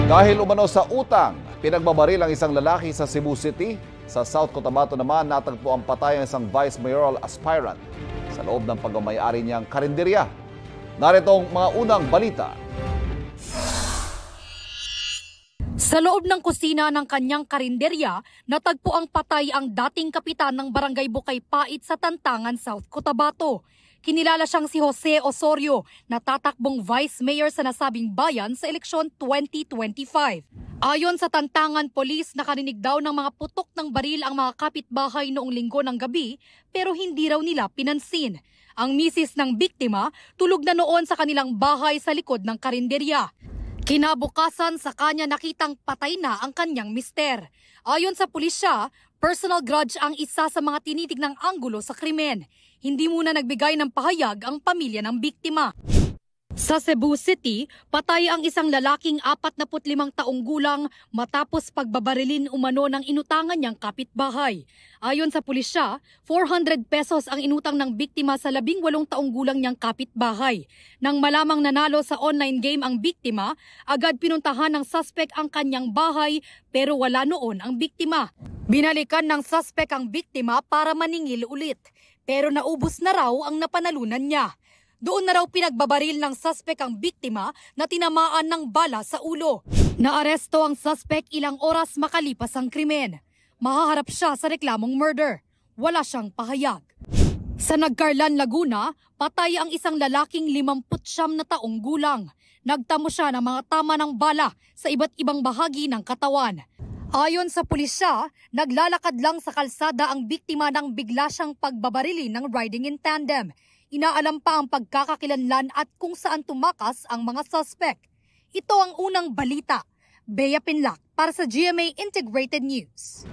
Dahil umano sa utang, pinagbabaril ang isang lalaki sa Cebu City. Sa South Cotabato naman, natagpo ang patay ng isang vice mayoral aspirant sa loob ng pagmamayari niyang karinderya. Narito ang mga unang balita. Sa loob ng kusina ng kanyang karinderya, natagpo ang patay ang dating kapitan ng Barangay Bukay Pait sa Tantangan, South Cotabato. Kinilala siyang si Jose Osorio na tatakbong vice mayor sa nasabing bayan sa eleksyon 2025. Ayon sa Tantangan Police, nakarinig daw ng mga putok ng baril ang mga kapitbahay noong linggo ng gabi pero hindi raw nila pinansin. Ang misis ng biktima tulog na noon sa kanilang bahay sa likod ng karinderya. Kinabukasan sa kanya nakitang patay na ang kanyang mister. Ayon sa pulisya, personal grudge ang isa sa mga tinitignang anggulo sa krimen. Hindi muna nagbigay ng pahayag ang pamilya ng biktima. Sa Cebu City, patay ang isang lalaking 45 taong gulang matapos pagbabarilin umano ng inutangan niyang kapitbahay. Ayon sa pulisya, 400 pesos ang inutang ng biktima sa 18 taong gulang niyang kapitbahay. Nang malamang nanalo sa online game ang biktima, agad pinuntahan ng suspect ang kanyang bahay pero wala noon ang biktima. Binalikan ng suspect ang biktima para maningil ulit pero naubos na raw ang napanalunan niya. Doon na raw pinagbabaril ng suspect ang biktima na tinamaan ng bala sa ulo. Naaresto ang suspect ilang oras makalipas ang krimen. Mahaharap siya sa reklamong murder. Wala siyang pahayag. Sa Nagcarlan, Laguna, patay ang isang lalaking 59 na taong gulang. Nagtamo siya ng mga tama ng bala sa iba't ibang bahagi ng katawan. Ayon sa pulisya, naglalakad lang sa kalsada ang biktima nang bigla siyang pagbabarilin ng riding in tandem. Inaalam pa ang pagkakakilanlan at kung saan tumakas ang mga suspect. Ito ang unang balita. Bea Pinlac para sa GMA Integrated News.